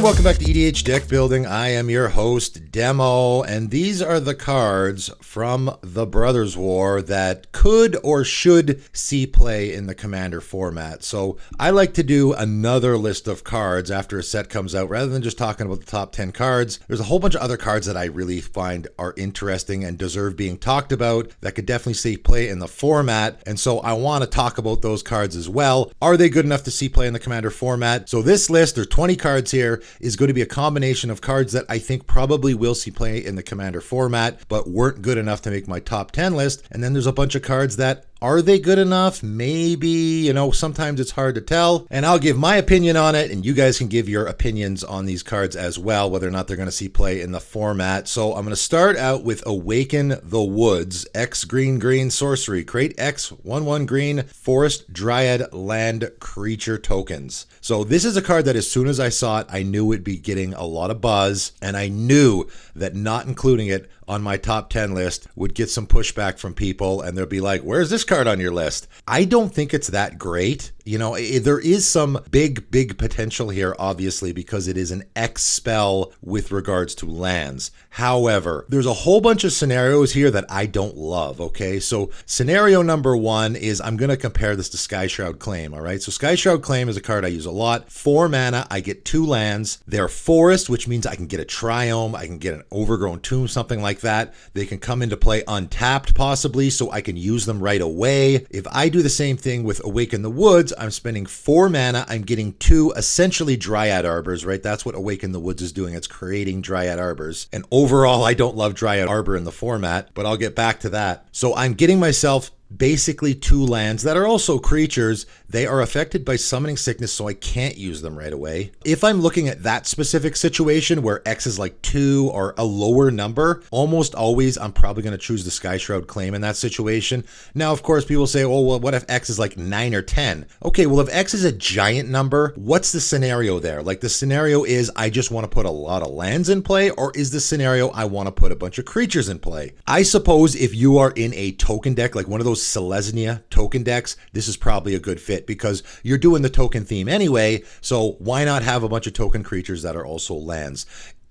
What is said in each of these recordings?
welcome back to EDH Deck Building. I am your host, Demo, and these are the cards from the Brothers War that could or should see play in the Commander format. So I like to do another list of cards after a set comes out, rather than just talking about the top 10 cards. There's a whole bunch of other cards that I really find are interesting and deserve being talked about that could definitely see play in the format, and so I want to talk about those cards as well. Are they good enough to see play in the Commander format? So this list, there's 20 cards here, is going to be a combination of cards that I think probably will see play in the Commander format, but weren't good enough to make my top 10 list. And then there's a bunch of cards that, are they good enough? Maybe, sometimes it's hard to tell. And I'll give my opinion on it, and you guys can give your opinions on these cards as well, whether or not they're going to see play in the format. So I'm going to start out with Awaken the Woods, X green sorcery. Create X 1/1 green forest dryad land creature tokens. So this is a card that as soon as I saw it, I knew it'd be getting a lot of buzz, and I knew that not including it on my top 10 list would get some pushback from people, and they'll be like, where's this card on your list? I don't think it's that great. There is some big potential here, obviously, because it is an X spell with regards to lands. However, there's a whole bunch of scenarios here that I don't love, okay? So scenario number one is, I'm going to compare this to Skyshroud Claim, all right? So Skyshroud Claim is a card I use a lot. 4 mana, I get 2 lands. They're forest, which means I can get a Triome, I can get an Overgrown Tomb, something like that. They can come into play untapped, possibly, so I can use them right away. If I do the same thing with Awaken the Woods, I'm spending 4 mana, I'm getting 2 essentially Dryad Arbors, right? That's what Awaken the Woods is doing. It's creating Dryad Arbors. And overall, I don't love Dryad Arbor in the format, but I'll get back to that. So I'm getting myself basically 2 lands that are also creatures. They are affected by summoning sickness, so I can't use them right away. If I'm looking at that specific situation where X is like 2 or a lower number, almost always I'm probably going to choose the Skyshroud Claim in that situation. Now, of course, people say, oh, well, what if X is like 9 or 10? Okay, well, if X is a giant number, what's the scenario there? Like, the scenario is I just want to put a lot of lands in play, or is the scenario I want to put a bunch of creatures in play? I suppose if you are in a token deck, like one of those Selesnya token decks, this is probably a good fit because you're doing the token theme anyway, so why not have a bunch of token creatures that are also lands?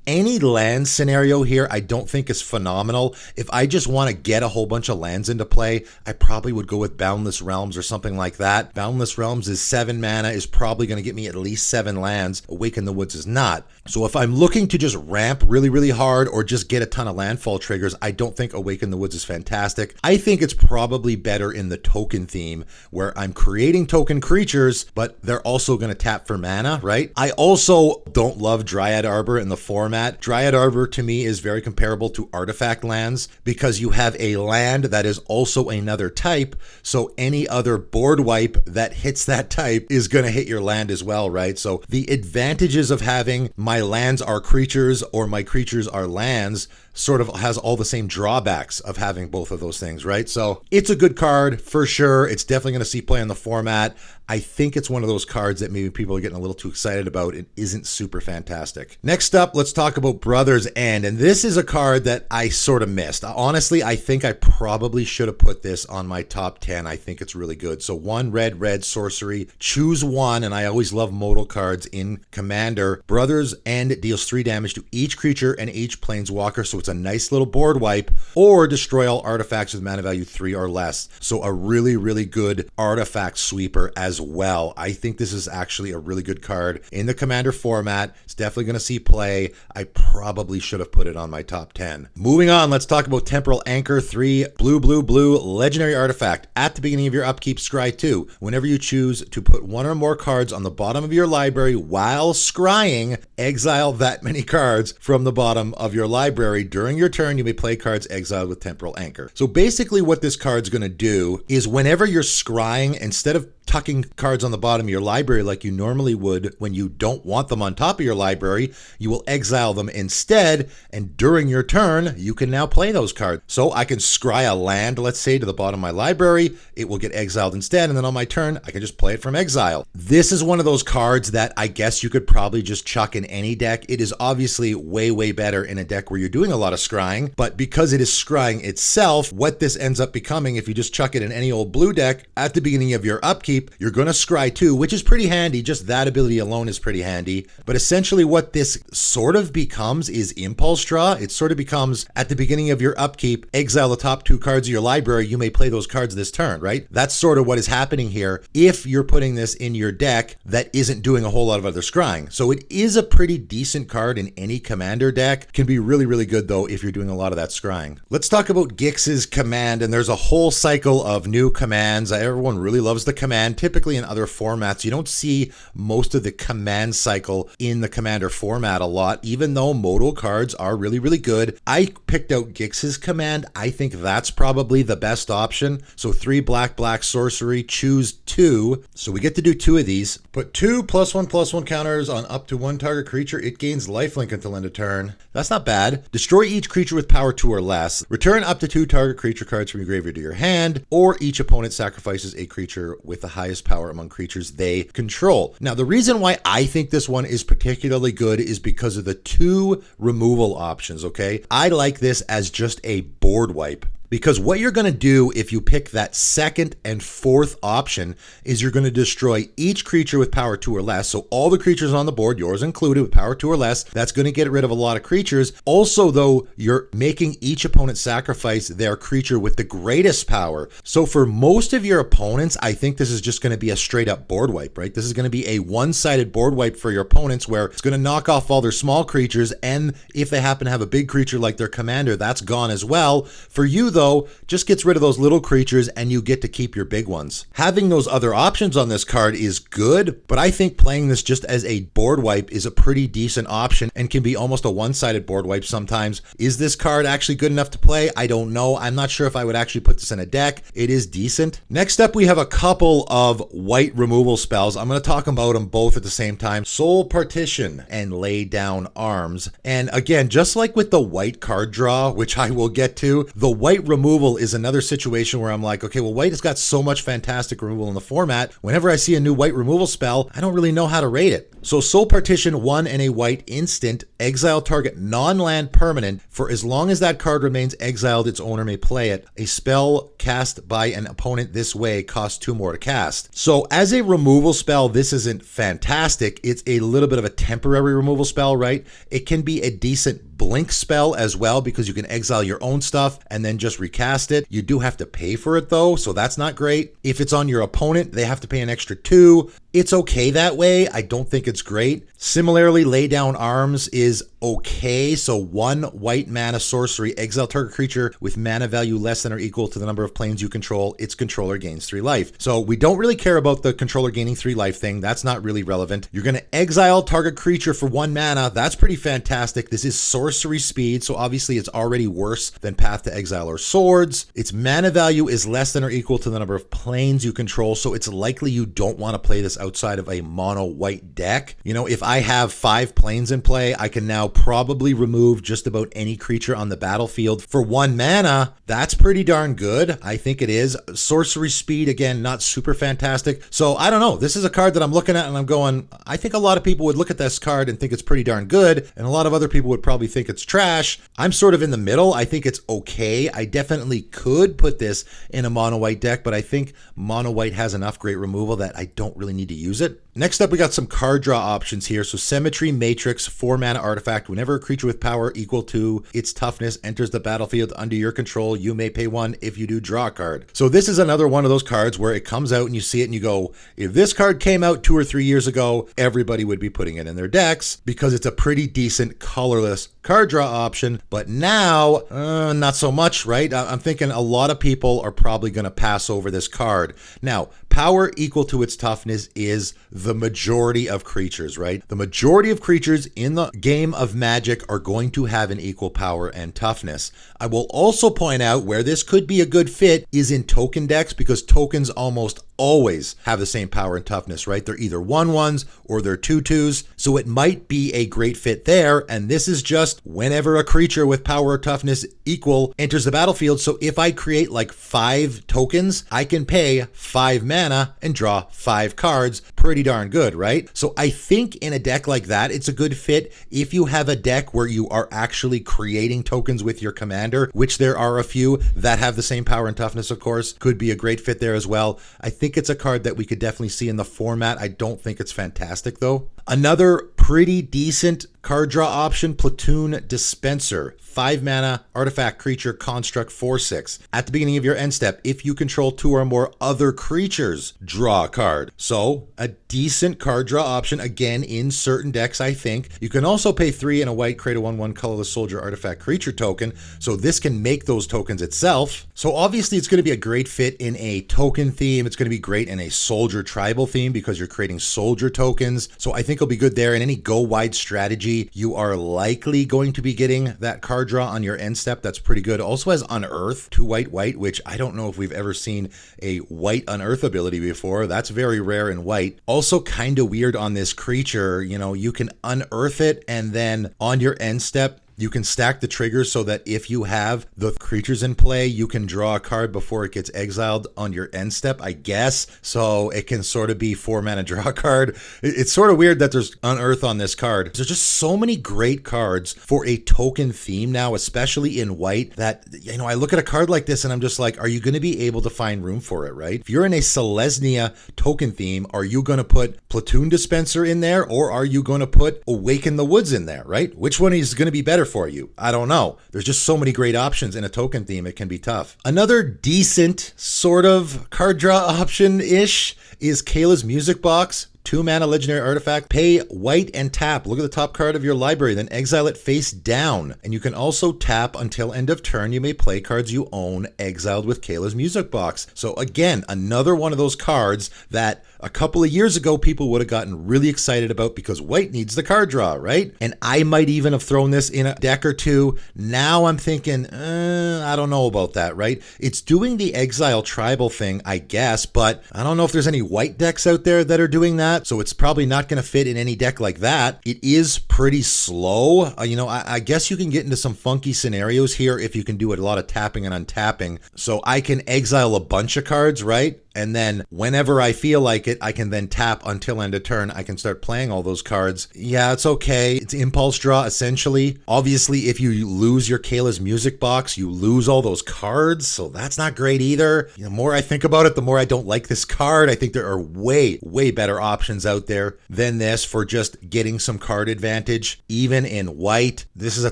Any land scenario here I don't think is phenomenal. If I just want to get a whole bunch of lands into play, I probably would go with Boundless Realms or something like that. Boundless Realms is 7 mana, is probably going to get me at least 7 lands. Awaken the Woods is not. So if I'm looking to just ramp really hard or just get a ton of landfall triggers, I don't think Awaken the Woods is fantastic. I think it's probably better in the token theme where I'm creating token creatures, but they're also going to tap for mana, right? I also don't love Dryad Arbor in the format. Dryad Arbor to me is very comparable to artifact lands because you have a land that is also another type, so any other board wipe that hits that type is going to hit your land as well, right? So the advantages of having my lands are creatures or my creatures are lands sort of has all the same drawbacks of having both of those things, right? So it's a good card for sure. It's definitely going to see play in the format. I think it's one of those cards that maybe people are getting a little too excited about. It isn't super fantastic. Next up, let's talk about Brother's End. And this is a card that I sort of missed. Honestly, I think I probably should have put this on my top 10. I think it's really good. So 1 red sorcery, choose 1. And I always love modal cards in Commander. Brother's End deals 3 damage to each creature and each planeswalker. So it's a nice little board wipe, or destroy all artifacts with mana value 3 or less. So a really good artifact sweeper as well. I think this is actually a really good card in the Commander format. It's definitely going to see play. I probably should have put it on my top 10. Moving on, let's talk about Temporal Anchor. 3 blue legendary artifact. At the beginning of your upkeep, scry 2. Whenever you choose to put 1 or more cards on the bottom of your library while scrying, exile that many cards from the bottom of your library. During your turn, you may play cards exiled with Temporal Anchor. So basically what this card's going to do is whenever you're scrying, instead of tucking cards on the bottom of your library like you normally would when you don't want them on top of your library, you will exile them instead, and during your turn, you can now play those cards. So I can scry a land, let's say, to the bottom of my library, it will get exiled instead, and then on my turn, I can just play it from exile. This is one of those cards that I guess you could probably just chuck in any deck. It is obviously way better in a deck where you're doing a lot of scrying, but because it is scrying itself, what this ends up becoming, if you just chuck it in any old blue deck, at the beginning of your upkeep, you're going to scry 2, which is pretty handy. Just that ability alone is pretty handy. But essentially what this sort of becomes is impulse draw. It sort of becomes, at the beginning of your upkeep, exile the top 2 cards of your library. You may play those cards this turn, right? That's sort of what is happening here if you're putting this in your deck that isn't doing a whole lot of other scrying. So it is a pretty decent card in any commander deck. Can be really, really good though if you're doing a lot of that scrying. Let's talk about Gix's command, and there's a whole cycle of new commands. Everyone really loves the command. Typically in other formats, you don't see most of the command cycle in the commander format a lot, even though modal cards are really, really good. I picked out Gix's command. I think that's probably the best option. So 3 black, black sorcery, choose 2. So we get to do 2 of these. Put 2 +1/+1 counters on up to 1 target creature. It gains lifelink until end of turn. That's not bad. Destroy each creature with power 2 or less. Return up to 2 target creature cards from your graveyard to your hand, or each opponent sacrifices a creature with the highest power among creatures they control. Now, the reason why I think this one is particularly good is because of the 2 removal options, okay? I like this as just a board wipe. Because what you're going to do if you pick that 2nd and 4th option is you're going to destroy each creature with power 2 or less. So all the creatures on the board, yours included, with power 2 or less, that's going to get rid of a lot of creatures. Also, though, you're making each opponent sacrifice their creature with the greatest power. So for most of your opponents, I think this is just going to be a straight up board wipe, right? This is going to be a one-sided board wipe for your opponents where it's going to knock off all their small creatures. And if they happen to have a big creature like their commander, that's gone as well. For you, though, just gets rid of those little creatures and you get to keep your big ones. Having those other options on this card is good, but I think playing this just as a board wipe is a pretty decent option and can be almost a one-sided board wipe sometimes. Is this card actually good enough to play? I don't know. I'm not sure if I would actually put this in a deck. It is decent. Next up, we have a couple of white removal spells. I'm going to talk about them both at the same time. Soul Partition and Lay Down Arms. And again, just like with the white card draw, which I will get to, the white removal is another situation where I'm like, okay, well, white has got so much fantastic removal in the format. Whenever I see a new white removal spell, I don't really know how to rate it. So Soul Partition, 1 and a white instant, exile target non-land permanent. For as long as that card remains exiled, its owner may play it. A spell cast by an opponent this way costs 2 more to cast. So as a removal spell, this isn't fantastic. It's a little bit of a temporary removal spell, right? It can be a decent blink spell as well because you can exile your own stuff and then just recast it. You do have to pay for it though, so that's not great. If it's on your opponent, they have to pay an extra 2. It's okay that way. I don't think it's great. Similarly, Lay Down Arms is okay. So 1 white mana sorcery, exile target creature with mana value less than or equal to the number of planes you control. Its controller gains 3 life. So we don't really care about the controller gaining 3 life thing. That's not really relevant. You're going to exile target creature for 1 mana. That's pretty fantastic. This is sorcery speed, so obviously it's already worse than Path to Exile or Swords. Its mana value is less than or equal to the number of planes you control, so it's likely you don't want to play this outside of a mono white deck. You know, if I have 5 planes in play, I can now probably remove just about any creature on the battlefield for 1 mana. That's pretty darn good. I think it is. Sorcery speed, again, not super fantastic. So I don't know. This is a card that I'm looking at and I'm going, I think a lot of people would look at this card and think it's pretty darn good, and a lot of other people would probably think it's trash. I'm sort of in the middle. I think it's okay. I definitely could put this in a mono white deck, but I think mono white has enough great removal that I don't really need to use it. Next up, we got some card draw options here. So Symmetry Matrix, 4 mana artifact. Whenever a creature with power equal to its toughness enters the battlefield under your control, you may pay 1. If you do, draw a card. So this is another one of those cards where it comes out and you see it and you go, if this card came out 2 or 3 years ago, everybody would be putting it in their decks because it's a pretty decent colorless card draw option. But now, not so much, right? I'm thinking a lot of people are probably going to pass over this card. Now, power equal to its toughness is the majority of creatures, right? The majority of creatures in the game of Magic are going to have an equal power and toughness. I will also point out where this could be a good fit is in token decks because tokens almost always have the same power and toughness, right? They're either 1/1s or they're 2/2s. So it might be a great fit there. And this is just whenever a creature with power or toughness equal enters the battlefield. So if I create like 5 tokens, I can pay 5 mana and draw 5 cards. Pretty darn good, right? So I think in a deck like that, it's a good fit. If you have a deck where you are actually creating tokens with your commander, which there are a few that have the same power and toughness, of course, could be a great fit there as well. I think it's a card that we could definitely see in the format. I don't think it's fantastic though. Another pretty decent card draw option, Platoon Dispenser. 5 mana, artifact, creature, construct, 4/6. At the beginning of your end step, if you control 2 or more other creatures, draw a card. So a decent card draw option, again, in certain decks, I think. You can also pay 3 and a white, create a 1/1 colorless soldier artifact creature token. So this can make those tokens itself. So obviously it's going to be a great fit in a token theme. It's going to be great in a soldier tribal theme because you're creating soldier tokens. So I think it'll be good there. In any go wide strategy, you are likely going to be getting that card draw on your end step. That's pretty good. Also has Unearth, 2 white, which I don't know if we've ever seen a white Unearth ability before. That's very rare in white. Also kind of weird on this creature. You know, you can unearth it and then on your end step, you can stack the triggers so that if you have the creatures in play, you can draw a card before it gets exiled on your end step, I guess. So it can sort of be 4 mana draw card. It's sort of weird that there's Unearth on this card. There's just so many great cards for a token theme now, especially in white, that, you know, I look at a card like this and I'm just like, are you going to be able to find room for it, right? If you're in a Selesnya token theme, are you going to put Platoon Dispenser in there or are you going to put Awaken the Woods in there, right? Which one is going to be better for you? I don't know. There's just so many great options in a token theme. It can be tough. Another decent sort of card draw option-ish is Kaylas Music Box. 2 mana legendary artifact, pay white and tap. Look at the top card of your library, then exile it face down. And you can also tap until end of turn. You may play cards you own exiled with Kayla's Music Box. So again, another one of those cards that a couple of years ago people would have gotten really excited about because white needs the card draw, right? And I might even have thrown this in a deck or two. Now I'm thinking, I don't know about that, right? It's doing the exile tribal thing, I guess, but I don't know if there's any white decks out there that are doing that. So it's probably not going to fit in any deck like that. It is pretty slow. You know, I guess you can get into some funky scenarios here if you can do a lot of tapping and untapping. So I can exile a bunch of cards, right? And then whenever I feel like it, I can then tap until end of turn. I can start playing all those cards. Yeah, it's okay. It's impulse draw, essentially. Obviously, if you lose your Kayla's Music Box, you lose all those cards. So that's not great either. The more I think about it, the more I don't like this card. I think there are way, way better options out there than this for just getting some card advantage, even in white. This is a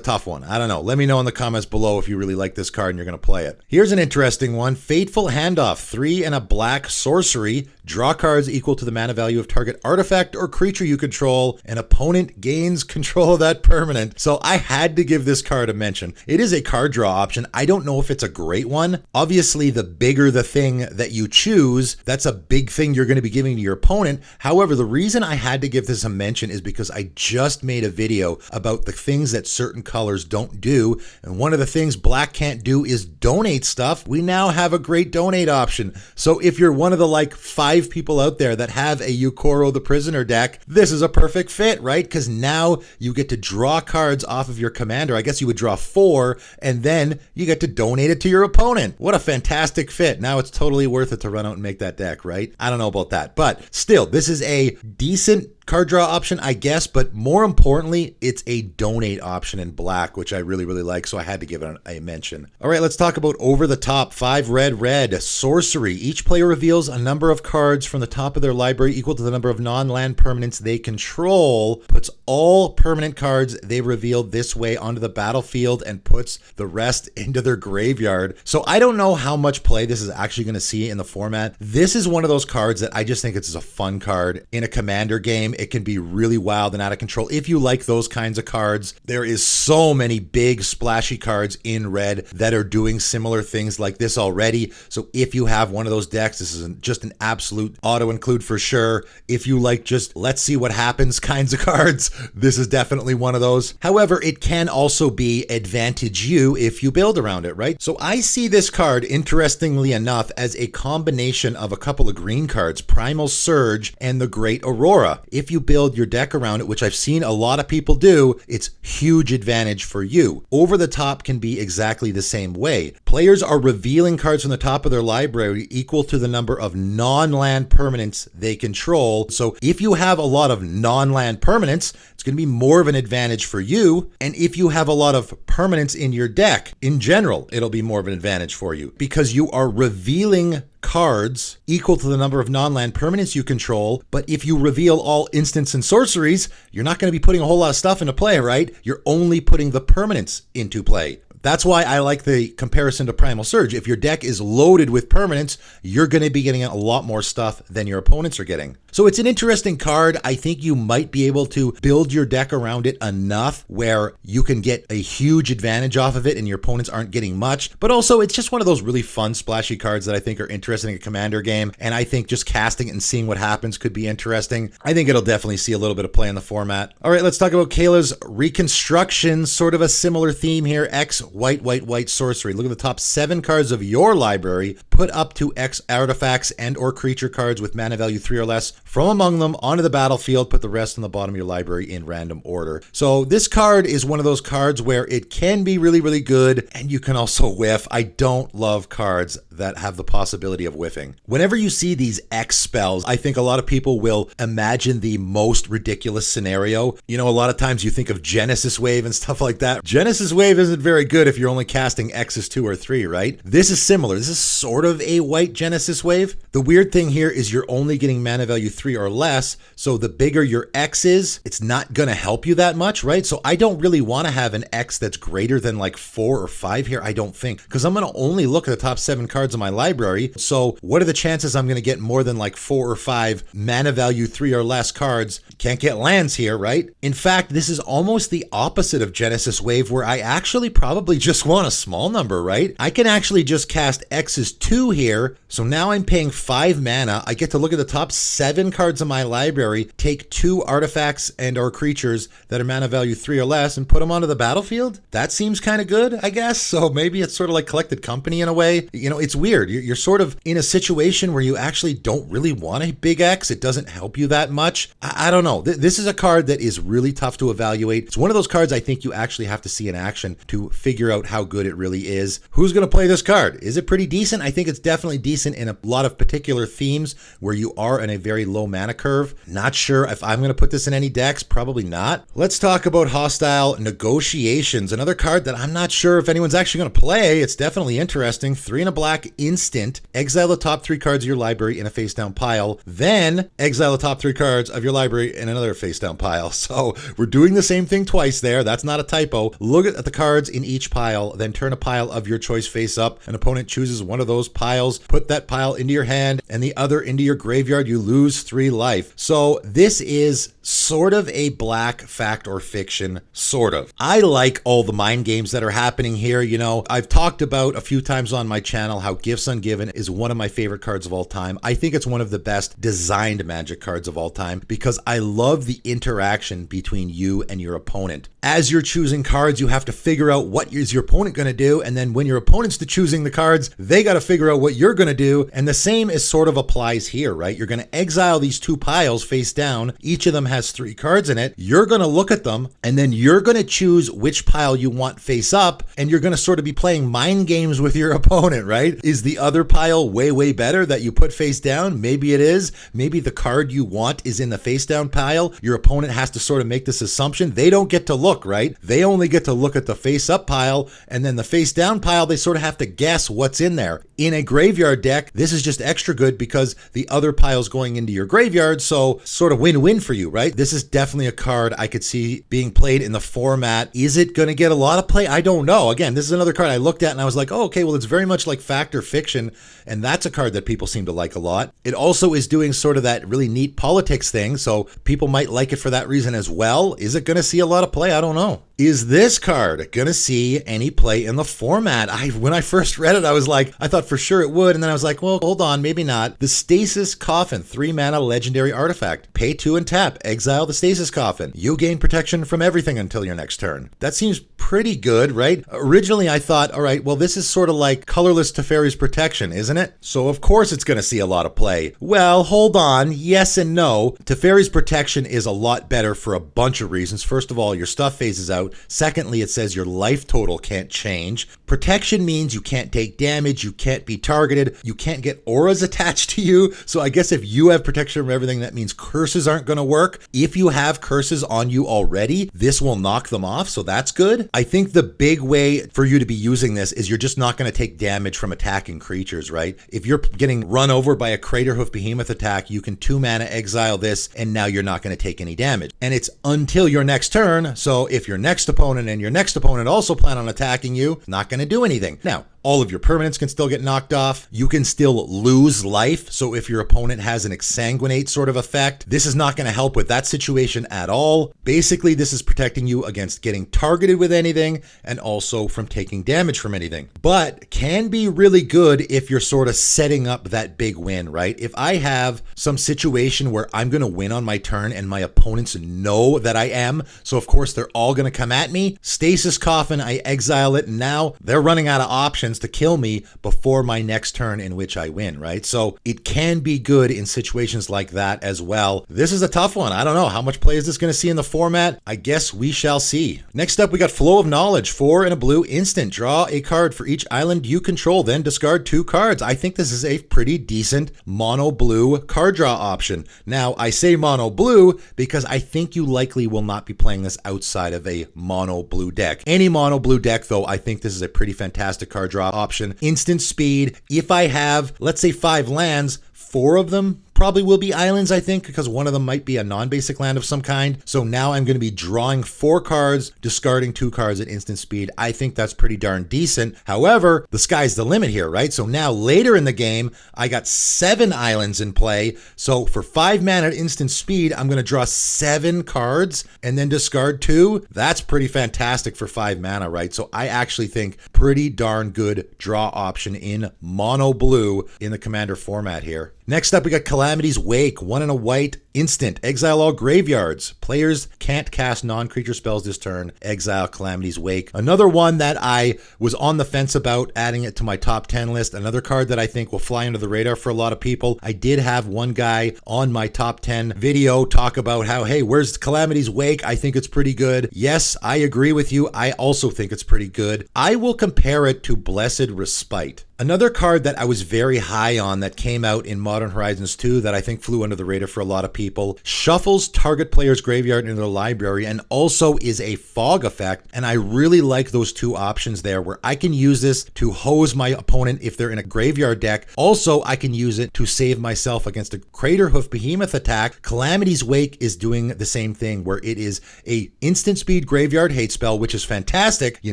tough one. I don't know. Let me know in the comments below if you really like this card and you're going to play it. Here's an interesting one. Fateful Handoff. 3 and a black sorcery. Draw cards equal to the mana value of target artifact or creature you control. An opponent gains control of that permanent. So I had to give this card a mention. It is a card draw option. I don't know if it's a great one. Obviously, the bigger the thing that you choose, that's a big thing you're going to be giving to your opponent. However, the reason I had to give this a mention is because I just made a video about the things that certain colors don't do. And one of the things black can't do is donate stuff. We now have a great donate option. So if you're one of the like 5 people out there that have a Yukoro the Prisoner deck, this is a perfect fit, right? Because now you get to draw cards off of your commander. I guess you would draw 4 and then you get to donate it to your opponent. What a fantastic fit. Now it's totally worth it to run out and make that deck, right? I don't know about that, but still, this is a decent card draw option, I guess, but more importantly, it's a donate option in black, which I really, really like, so I had to give it a mention. All right, let's talk about over the top. 5 red, sorcery. Each player reveals a number of cards from the top of their library equal to the number of non-land permanents they control, puts all permanent cards they revealed this way onto the battlefield, and puts the rest into their graveyard. So I don't know how much play this is actually going to see in the format. This is one of those cards that I just think it's a fun card in a commander game. game, it can be really wild and out of control. If you like those kinds of cards, there is so many big splashy cards in red that are doing similar things like this already. So if you have one of those decks, this is just an absolute auto include for sure. If you like just let's see what happens kinds of cards, this is definitely one of those. However, it can also be advantage you if you build around it, right? So I see this card, interestingly enough, as a combination of a couple of green cards, Primal Surge and the Great Aurora. If you build your deck around it, which I've seen a lot of people do, it's huge advantage for you. Over the Top can be exactly the same way. Players are revealing cards from the top of their library equal to the number of non-land permanents they control. So if you have a lot of non-land permanents, it's going to be more of an advantage for you. And if you have a lot of permanents in your deck, in general, it'll be more of an advantage for you because you are revealing cards equal to the number of non-land permanents you control. But if you reveal all instants and sorceries, you're not going to be putting a whole lot of stuff into play, right? You're only putting the permanents into play. That's why I like the comparison to Primal Surge. If your deck is loaded with permanents, you're going to be getting a lot more stuff than your opponents are getting. So it's an interesting card. I think you might be able to build your deck around it enough where you can get a huge advantage off of it and your opponents aren't getting much. But also, it's just one of those really fun, splashy cards that I think are interesting in a Commander game. And I think just casting it and seeing what happens could be interesting. I think it'll definitely see a little bit of play in the format. All right, let's talk about Kayla's Reconstruction. Sort of a similar theme here. X white sorcery. Look at the top 7 cards of your library. Put up to X artifacts and or creature cards with mana value 3 or less from among them onto the battlefield. Put the rest on the bottom of your library in random order. So this card is one of those cards where it can be really, really good, and you can also whiff. I don't love cards that have the possibility of whiffing. Whenever you see these X spells, I think a lot of people will imagine the most ridiculous scenario. You know, a lot of times you think of Genesis Wave and stuff like that. Genesis Wave isn't very good if you're only casting X's 2 or 3, right? This is similar. This is sort of a white Genesis Wave. The weird thing here is you're only getting mana value 3 or less, so the bigger your X is, it's not going to help you that much, right? So I don't really want to have an X that's greater than like 4 or 5 here, I don't think, because I'm going to only look at the top 7 cards of my library. So what are the chances I'm going to get more than like 4 or 5 mana value 3 or less cards? Can't get lands here, right? In fact, this is almost the opposite of Genesis Wave, where I actually probably just want a small number, right? I can actually just cast X's 2 here. So now I'm paying 5 mana. I get to look at the top 7 cards of my library, take 2 artifacts and or creatures that are mana value 3 or less and put them onto the battlefield. That seems kind of good, I guess. So maybe it's sort of like Collected Company in a way. You know, it's weird. You're sort of in a situation where you actually don't really want a big X. It doesn't help you that much. I don't know. This is a card that is really tough to evaluate. It's one of those cards I think you actually have to see in action to figure out how good it really is. Who's going to play this card? Is it pretty decent? I think it's definitely decent in a lot of particular themes where you are in a very low mana curve. Not sure if I'm going to put this in any decks. Probably not. Let's talk about Hostile Negotiations. Another card that I'm not sure if anyone's actually going to play. It's definitely interesting. 3 and a black instant. Exile the top 3 cards of your library in a face down pile. Then exile the top 3 cards of your library in another face down pile. So we're doing the same thing twice there. That's not a typo. Look at the cards in each pile, then turn a pile of your choice face up. An opponent chooses one of those piles, put that pile into your hand and the other into your graveyard. You lose 3 life. So this is sort of a black fact or fiction, sort of. I like all the mind games that are happening here. You know, I've talked about a few times on my channel how Gifts Ungiven is one of my favorite cards of all time. I think it's one of the best designed Magic cards of all time because I love the interaction between you and your opponent. As you're choosing cards, you have to figure out what is your opponent going to do, and then when your opponent's choosing the cards, they got to figure out what you're going to do. And the same is sort of applies here, right? You're going to exile these 2 piles face down. Each of them has 3 cards in it. You're going to look at them, and then you're going to choose which pile you want face up, and you're going to sort of be playing mind games with your opponent, right? Is the other pile way better that you put face down? Maybe it is. Maybe the card you want is in the face down pile. Your opponent has to sort of make this assumption. They don't get to look, right? They only get to look at the face up pile pile, and then the face down pile, they sort of have to guess what's in there. In a graveyard deck, this is just extra good because the other pile's going into your graveyard, so sort of win-win for you, right? This is definitely a card I could see being played in the format. Is it going to get a lot of play? I don't know. Again, this is another card I looked at and I was like, oh, okay, well, it's very much like Fact or Fiction, and that's a card that people seem to like a lot. It also is doing sort of that really neat politics thing, so people might like it for that reason as well. Is it going to see a lot of play? I don't know. Is this card going to see any play in the format? When I first read it, I thought for sure it would, and then I was like, well, hold on, maybe not. The Stasis Coffin, 3-mana legendary artifact. Pay 2 and tap, exile the Stasis Coffin. You gain protection from everything until your next turn. That seems pretty good, right? Originally, I thought, all right, well, this is sort of like colorless Teferi's Protection, isn't it? So of course it's going to see a lot of play. Well, hold on, yes and no. Teferi's Protection is a lot better for a bunch of reasons. First of all, your stuff phases out. Secondly, it says your life total can't change. Protection means you can't take damage, you can't be targeted, you can't get auras attached to you. So I guess if you have protection from everything, that means curses aren't going to work. If you have curses on you already, this will knock them off, so that's good. I think the big way for you to be using this is you're just not going to take damage from attacking creatures, right? If you're getting run over by a Craterhoof Behemoth attack, you can 2-mana exile this, and now you're not going to take any damage. And it's until your next turn, so if your next opponent and your next opponent also plan on attacking you, not going to do anything. Now, all of your permanents can still get knocked off. You can still lose life. So if your opponent has an exsanguinate sort of effect, this is not going to help with that situation at all. Basically, this is protecting you against getting targeted with anything and also from taking damage from anything. But can be really good if you're sort of setting up that big win, right? If I have some situation where I'm going to win on my turn and my opponents know that I am, so of course they're all going to come at me. Stasis Coffin, I exile it, and now they're running out of options to kill me before my next turn in which I win, right? So it can be good in situations like that as well. This is a tough one. I don't know. How much play is this going to see in the format? I guess we shall see. Next up, we got Flow of Knowledge, 4 and a blue instant. Draw a card for each island you control, then discard 2 cards. I think this is a pretty decent mono blue card draw option. Now, I say mono blue because I think you likely will not be playing this outside of a mono blue deck. Any mono blue deck, though, I think this is a pretty fantastic card draw option. Instant speed. If I have, let's say, 5 lands, 4 of them probably will be islands, I think, because one of them might be a non-basic land of some kind. So now I'm going to be drawing 4 cards, discarding 2 cards at instant speed. I think that's pretty darn decent. However, the sky's the limit here, right? So now later in the game, I got 7 islands in play. So for 5 mana at instant speed, I'm going to draw 7 cards and then discard 2. That's pretty fantastic for 5 mana, right? So I actually think pretty darn good draw option in mono blue in the Commander format here. Next up, we got Calamities Wake, 1 and a white, instant. Exile all graveyards. Players can't cast non-creature spells this turn. Exile Calamities Wake. Another one that I was on the fence about adding it to my top 10 list. Another card that I think will fly under the radar for a lot of people. I did have one guy on my top 10 video talk about how, hey, where's Calamities Wake? I think it's pretty good. Yes, I agree with you. I also think it's pretty good. I will compare it to Blessed Respite. Another card that I was very high on that came out in Modern Horizons 2 that I think flew under the radar for a lot of people, shuffles target player's graveyard into their library and also is a fog effect. And I really like those 2 options there where I can use this to hose my opponent if they're in a graveyard deck. Also, I can use it to save myself against a Craterhoof Behemoth attack. Calamities Wake is doing the same thing where it is a instant speed graveyard hate spell, which is fantastic. You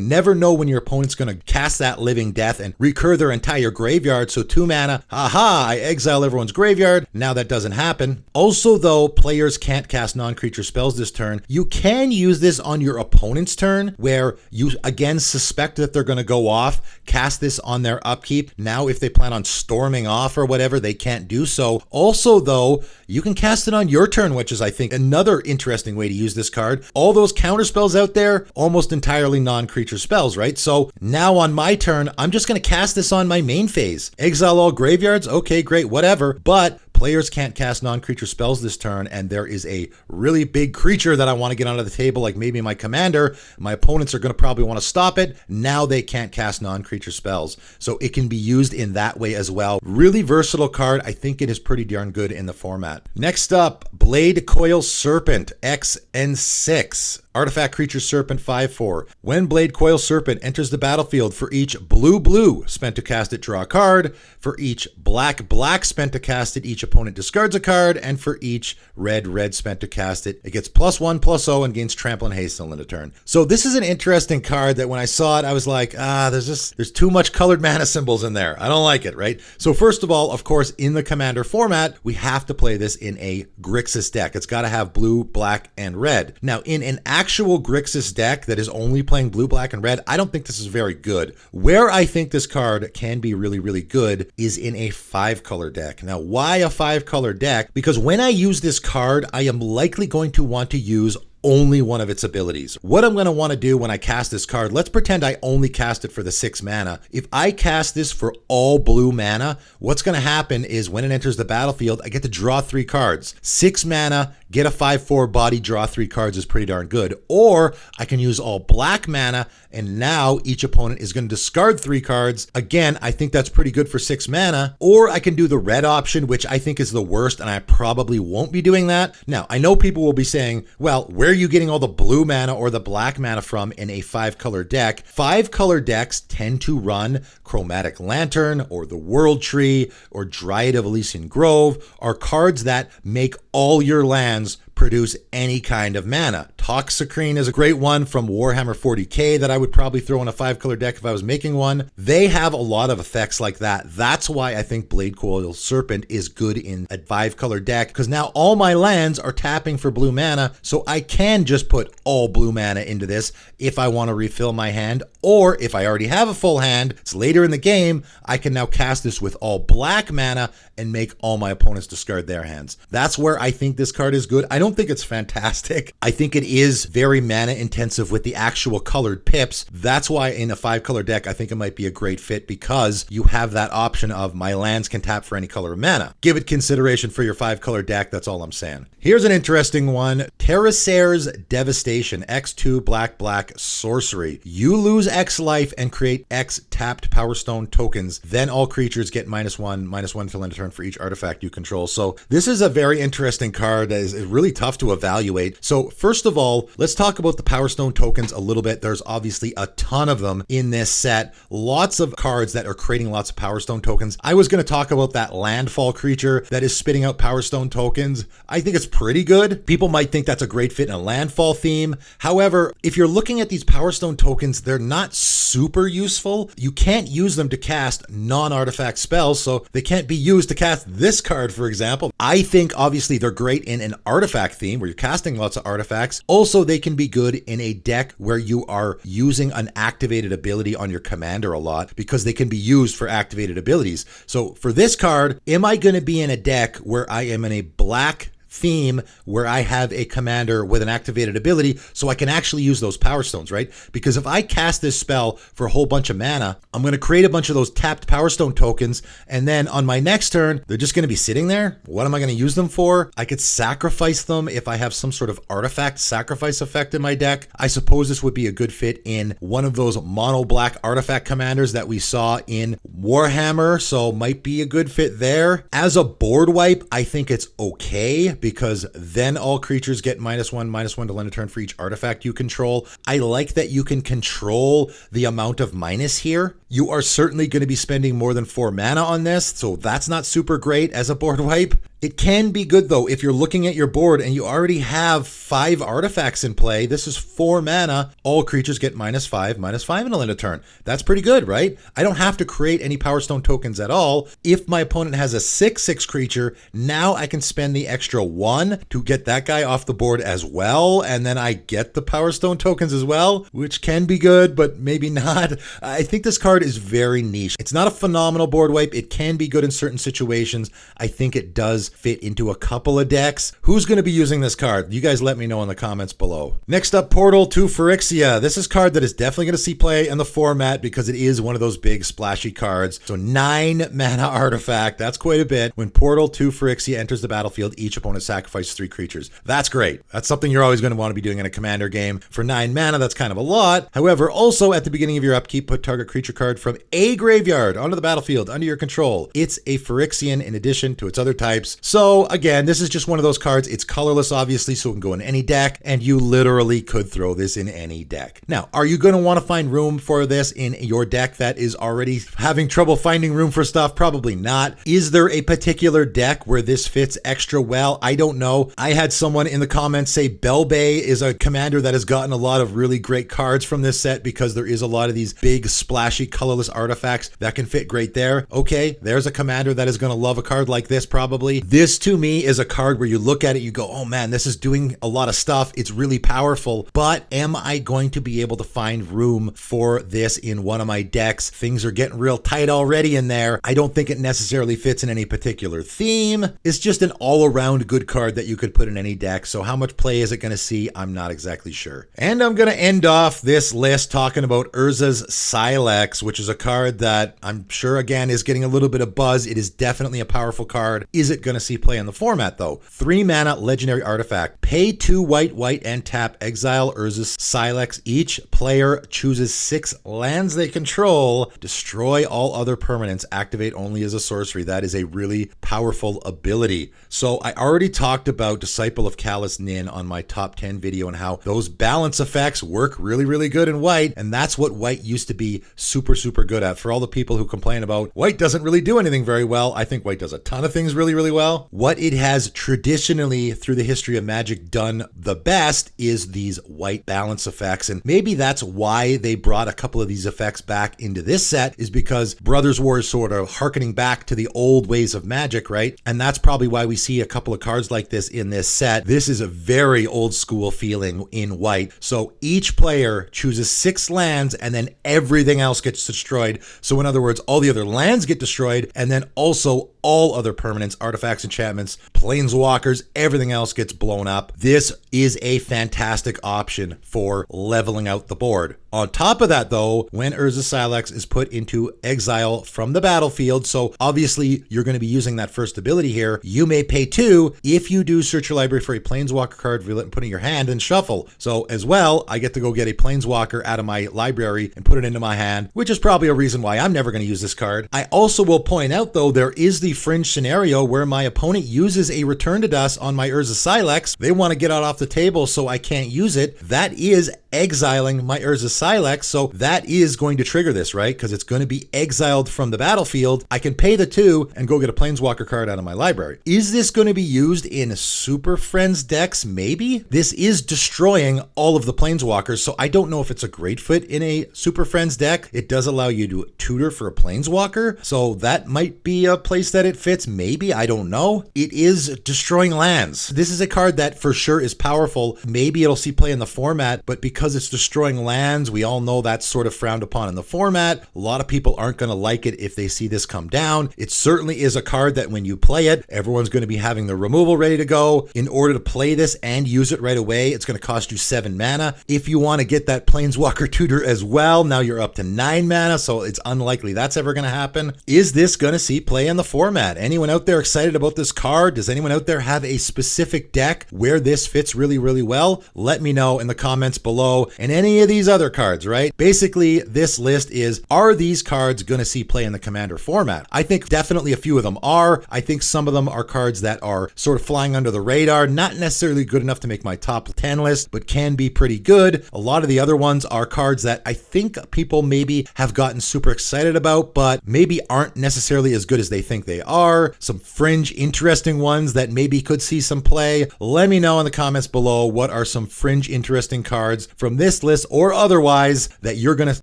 never know when your opponent's going to cast that living death and recur their entire graveyard. So 2 mana, haha, I exile everyone's graveyard. Now that doesn't happen. Also, though, players can't cast non-creature spells this turn. You can use this on your opponent's turn where you again suspect that they're going to go off, cast this on their upkeep. Now, if they plan on storming off or whatever, they can't do so. Also, though, you can cast it on your turn, which is, I think, another interesting way to use this card. All those counter spells out there, almost entirely non-creature spells, right? So now on my turn, I'm just going to cast this on my main phase. Exile all graveyards? Okay, great, whatever. But players can't cast non-creature spells this turn, and there is a really big creature that I want to get onto the table, like maybe my commander. My opponents are going to probably want to stop it. Now they can't cast non-creature spells. So it can be used in that way as well. Really versatile card. I think it is pretty darn good in the format. Next up, Blade Coil Serpent, X and 6. Artifact creature serpent 5/4. When Blade Coil Serpent enters the battlefield, for each blue spent to cast it, draw a card. For each black spent to cast it, each opponent discards a card. And for each red spent to cast it, it gets +1/+0 and gains trample and haste until end of turn. So this is an interesting card that when I saw it, I was like, there's too much colored mana symbols in there. I don't like it, right? So first of all, of course, in the Commander format, we have to play this in a Grixis deck. It's got to have blue, black, and red. Now, in an actual Grixis deck that is only playing blue, black, and red, I don't think this is very good. Where I think this card can be really, really good is in a 5-color deck. Now, why a 5-color deck? Because when I use this card, I am likely going to want to use only one of its abilities. What I'm going to want to do when I cast this card, let's pretend I only cast it for the 6 mana. If I cast this for all blue mana, what's going to happen is when it enters the battlefield, I get to draw 3 cards. 6 mana, get a 5/4 body, draw 3 cards is pretty darn good. Or I can use all black mana, and now each opponent is going to discard 3 cards. Again, I think that's pretty good for 6 mana. Or I can do the red option, which I think is the worst, and I probably won't be doing that. Now, I know people will be saying, well, where are you getting all the blue mana or the black mana from in a 5-color deck? 5-color decks tend to run Chromatic Lantern or the World Tree or Dryad of Elysian Grove, are cards that make all your lands produce any kind of mana. Toxicrene is a great one from Warhammer 40k that I would probably throw in a 5-color deck if I was making one. They have a lot of effects like that. That's why I think Blade Coil Serpent is good in a 5-color deck, because now all my lands are tapping for blue mana, so I can just put all blue mana into this if I want to refill my hand, or if I already have a full hand, it's later in the game, I can now cast this with all black mana and make all my opponents discard their hands. That's where I think this card is good. I don't think it's fantastic. I think it is very mana intensive with the actual colored pips. That's why in a 5-color deck, I think it might be a great fit, because you have that option of my lands can tap for any color of mana. Give it consideration for your 5-color deck. That's all I'm saying. Here's an interesting one. Teraceres Devastation, X2 black sorcery. You lose X life and create X tapped Power Stone tokens. Then all creatures get -1/-1 till end of turn for each artifact you control. So this is a very interesting card that is really tough to evaluate. So first of all, let's talk about the Power Stone tokens a little bit. There's obviously a ton of them in this set. Lots of cards that are creating lots of Power Stone tokens. I was going to talk about that landfall creature that is spitting out Power Stone tokens. I think it's pretty good. People might think that's a great fit in a landfall theme. However, if you're looking at these Power Stone tokens, they're not super useful. You can't use them to cast non-artifact spells, so they can't be used to cast this card, for example. I think obviously they're great in an artifact theme where you're casting lots of artifacts. Also, they can be good in a deck where you are using an activated ability on your commander a lot, because they can be used for activated abilities. So for this card, am I going to be in a deck where I am in a black theme where I have a commander with an activated ability so I can actually use those Power Stones, right? Because if I cast this spell for a whole bunch of mana, I'm going to create a bunch of those tapped Power Stone tokens, and then on my next turn, they're just going to be sitting there. What am I going to use them for? I could sacrifice them if I have some sort of artifact sacrifice effect in my deck. I suppose this would be a good fit in one of those mono black artifact commanders that we saw in Warhammer, so might be a good fit there. As a board wipe, I think it's okay, because then all creatures get -1/-1 till end of turn for each artifact you control. I like that you can control the amount of minus here. You are certainly going to be spending more than 4 mana on this, so that's not super great as a board wipe. It can be good though if you're looking at your board and you already have 5 artifacts in play. This is 4 mana. All creatures get -5/-5 until end of turn. That's pretty good, right? I don't have to create any Power Stone tokens at all. If my opponent has a 6/6 creature, now I can spend the extra 1 to get that guy off the board as well, and then I get the Power Stone tokens as well, which can be good, but maybe not. I think this card is very niche. It's not a phenomenal board wipe. It can be good in certain situations. I think it does fit into a couple of decks. Who's going to be using this card? You guys let me know in the comments below. Next up, Portal to Forexia. This is a card that is definitely going to see play in the format because it is one of those big splashy cards. So 9 mana artifact. That's quite a bit. When Portal to Forexia enters the battlefield, each opponent sacrifices 3 creatures. That's great. That's something you're always going to want to be doing in a commander game. For 9 mana, that's kind of a lot. However, also at the beginning of your upkeep, put target creature card from a graveyard onto the battlefield under your control. It's a Phyrexian in addition to its other types. So again, this is just one of those cards. It's colorless, obviously, so it can go in any deck, and you literally could throw this in any deck. Now, are you going to want to find room for this in your deck that is already having trouble finding room for stuff? Probably not. Is there a particular deck where this fits extra well? I don't know. I had someone in the comments say Belbay is a commander that has gotten a lot of really great cards from this set because there is a lot of these big, splashy, colorless artifacts that can fit great there. Okay, there's a commander that is going to love a card like this probably. This to me is a card where you look at it, you go, oh man, this is doing a lot of stuff. It's really powerful, but am I going to be able to find room for this in one of my decks? Things are getting real tight already in there. I don't think it necessarily fits in any particular theme. It's just an all-around good card that you could put in any deck. So how much play is it going to see? I'm not exactly sure. And I'm going to end off this list talking about Urzas Silex, which is a card that I'm sure, again, is getting a little bit of buzz. It is definitely a powerful card. Is it going to see play in the format, though? 3 mana legendary artifact. Pay 2 white, and tap, exile Urzas Silex. Each player chooses 6 lands they control. Destroy all other permanents. Activate only as a sorcery. That is a really powerful ability. So I already talked about Disciple of Kaylas Nin on my top 10 video and how those balance effects work really, really good in white. And that's what white used to be super, super good at. For all the people who complain about white doesn't really do anything very well, I think white does a ton of things really, really well. What it has traditionally through the history of Magic done the best is these white balance effects. And maybe that's why they brought a couple of these effects back into this set, is because Brothers War is sort of harkening back to the old ways of Magic, right? And that's probably why we see a couple of cards like this in this set. This is a very old school feeling in white. So each player chooses 6 lands and then everything else gets destroyed. So in other words, all the other lands get destroyed and then also all other permanents, artifacts, enchantments, planeswalkers, everything else gets blown up. This is a fantastic option for leveling out the board. On top of that, though, when Urzas Silex is put into exile from the battlefield, so obviously you're going to be using that first ability here, you may pay 2. If you do, search your library for a planeswalker card, reveal it and put it in your hand and shuffle. So as well, I get to go get a planeswalker out of my library and put it into my hand, which is probably a reason why I'm never going to use this card. I also will point out, though, there is the fringe scenario where my opponent uses a Return to Dust on my Urzas Silex. They want to get it off the table so I can't use it. That is exiling my Urzas Silex, so that is going to trigger this, right? Because it's going to be exiled from the battlefield. I can pay the 2 and go get a Planeswalker card out of my library. Is this going to be used in Super Friends decks? Maybe. This is destroying all of the Planeswalkers, so I don't know if it's a great fit in a Super Friends deck. It does allow you to tutor for a Planeswalker, so that might be a place that it fits. Maybe. I don't know. It is destroying lands. This is a card that for sure is powerful. Maybe it'll see play in the format, but because it's destroying lands, we all know that's sort of frowned upon in the format. A lot of people aren't going to like it if they see this come down. It certainly is a card that when you play it, everyone's going to be having the removal ready to go. In order to play this and use it right away, it's going to cost you 7 mana. If you want to get that Planeswalker tutor as well, now you're up to 9 mana, so it's unlikely that's ever going to happen. Is this going to see play in the format? Anyone out there excited about this card? Does anyone out there have a specific deck where this fits really, really well? Let me know in the comments below. And any of these other cards, right? Basically, this list is, are these cards going to see play in the Commander format? I think definitely a few of them are. I think some of them are cards that are sort of flying under the radar, not necessarily good enough to make my top 10 list, but can be pretty good. A lot of the other ones are cards that I think people maybe have gotten super excited about, but maybe aren't necessarily as good as they think they are. Some fringe, interesting ones that maybe could see some play. Let me know in the comments below what are some fringe, interesting cards from this list or otherwise that you're going to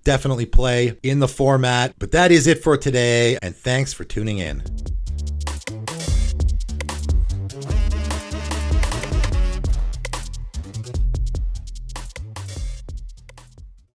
definitely play in the format. But that is it for today, and thanks for tuning in.